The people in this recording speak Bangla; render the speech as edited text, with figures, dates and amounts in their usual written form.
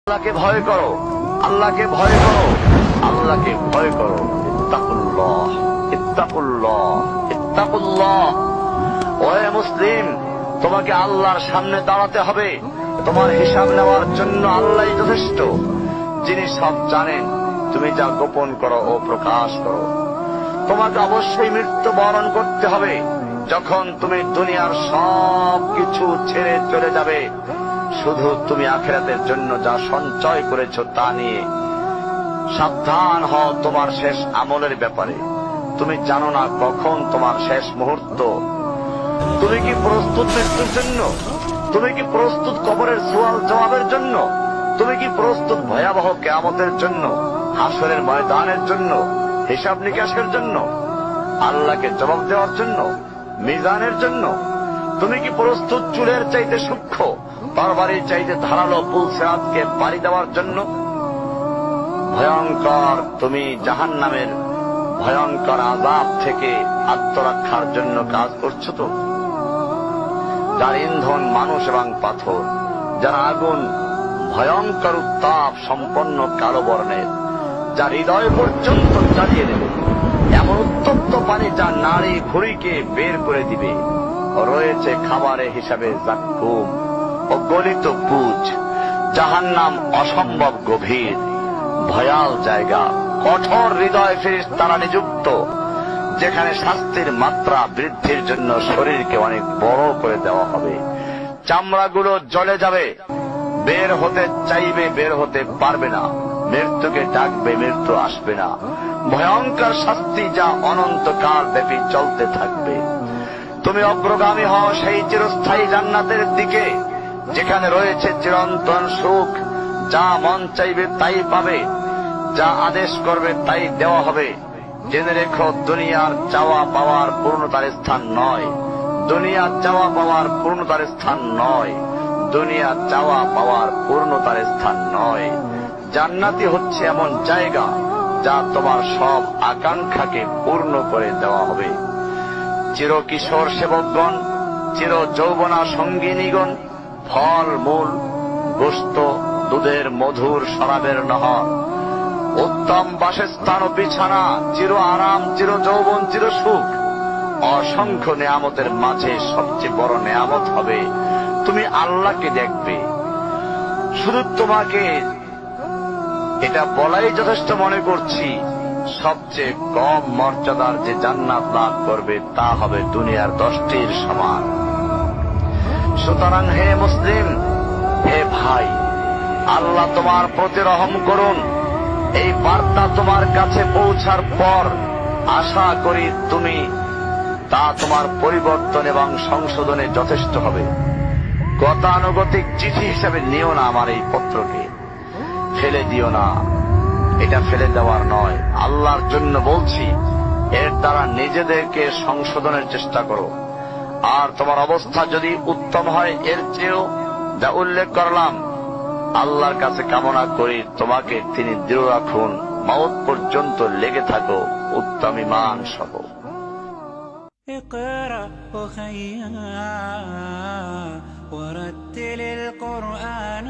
আল্লাহকে ভয় করো, আল্লাহকে ভয় করো, আল্লাহকে ভয় করো। ইত্তাকুল্লাহ, ইত্তাকুল্লাহ, ইত্তাকুল্লাহ। ওহে মুসলিম, তোমাকে আল্লাহর সামনে দাঁড়াতে হবে। তোমার হিসাব নেওয়ার জন্য আল্লাহই যথেষ্ট, যিনি সব জানেন। তুমি যা গোপন করো ও প্রকাশ করো। তোমাকে অবশ্যই মৃত্যু বরণ করতে হবে। যখন তুমি দুনিয়ার সব কিছু ছেড়ে চলে যাবে, শুধু তুমি আখিরাতের জন্য যা সঞ্চয় করেছো তা নিয়ে সাবধান হও তোমার শেষ আমলের ব্যাপারে। তুমি জানো না কখন তোমার শেষ মুহূর্ত। তুমি কি প্রস্তুত মৃত্যুর জন্য? তুমি কি প্রস্তুত কবরের সওয়াল জবাবের জন্য? তুমি কি প্রস্তুত ভয়াবহ কিয়ামতের জন্য, হাসরের ময়দানের জন্য, হিসাব নিকাশের জন্য, আল্লাহকে জবাব দেওয়ার জন্য, মিজানের জন্য? তুমি কি প্রস্তুত চুলের চাইতে সূক্ষ্ম, তরবারির চাইতে ধারালো পুলসিরাতকে পাড়ি দেওয়ার জন্য? ভয়ঙ্কর তুমি জাহান্নামের ভয়ঙ্কর আযাব থেকে আত্মরক্ষার জন্য কাজ করছো তো? যার ইন্ধন মানুষ এবং পাথর, যার আগুন ভয়ঙ্কর উত্তাপ সম্পন্ন কালো বর্ণের, যা হৃদয় পর্যন্ত জ্বালিয়ে দেবে, এমন উত্তপ্ত পানি যা নাড়ি ভুঁড়িকে বের করে দিবে। রয়েছে খাবারে হিসাবে জাক্কুম ও গলিত পুজ। জাহান্নাম অসম্ভব গভীর, ভয়াল জায়গা, কঠোর হৃদয় ফেরেশতারা নিযুক্ত, যেখানে শাস্তির মাত্রা বৃদ্ধির জন্য শরীরকে অনেক বড় করে দেওয়া হবে। চামড়াগুলো জ্বলে যাবে, বের হতে চাইবে, বের হতে পারবে না। মৃত্যুকে ডাকবে, মৃত্যু আসবে না। ভয়ঙ্কর শাস্তি যা অনন্তকাল ব্যাপী চলতে থাকবে। তুমি অগ্রগামী হও সেই চিরস্থায়ী জান্নাতের দিকে, যেখানে রয়েছে চিরন্তন সুখ। যা মন চাইবে তাই পাবে, যা আদেশ করবে তাই দেওয়া হবে। জেনে রেখো, দুনিয়ার চাওয়া পাওয়ার পূর্ণতার স্থান নয়। দুনিয়া চাওয়া পাওয়ার পূর্ণতার স্থান নয়। দুনিয়া চাওয়া পাওয়ার পূর্ণতার স্থান নয়। জান্নাতি হচ্ছে এমন জায়গা যা তোমার সব আকাঙ্ক্ষাকে পূর্ণ করে দেওয়া হবে। চির কিশোর সেবকগণ, চির যৌবনা সঙ্গিনীগণ, ফল মূল, গোশত, দুধের মধুর শরাবের নহর, উত্তম বাসস্থান ও বিছানা, চির আরাম, চির যৌবন, চির সুখ। অসংখ্য নেয়ামতের মাঝে সবচেয়ে বড় নেয়ামত হবে তুমি আল্লাহকে দেখবে। শুধু তোমাকে এটা বলাই যথেষ্ট মনে করছি, সবচেয়ে কম মর্যাদার যে জান্নাত লাভ করবে তা হবে দুনিয়ার 10টির সমান। সুতরাং হে মুসলিম, হে ভাই, আল্লাহ তোমার প্রতি রহম করুন। এই বার্তা তোমার কাছে পৌঁছার পর আশা করি তুমি তা তোমার পরিবর্তন এবং সংশোধনে যথেষ্ট হবে। গতানুগতিক চিঠি হিসেবে নিও না আমার এই পত্রকে, ফেলে দিও না। এটা ফেলে দেওয়ার নয়, আল্লাহর জন্য বলছি। এর দ্বারা নিজেদেরকে সংশোধনের চেষ্টা করো। আর তোমার অবস্থা যদি উত্তম হয় এর চেয়েও, যা উল্লেখ করলাম, আল্লাহর কাছে কামনা করি তোমাকে তিনি দৃঢ় রাখুন, মওত পর্যন্ত লেগে থাকো উত্তম ঈমান সহ। اقرأ أخيا ورتل القرآن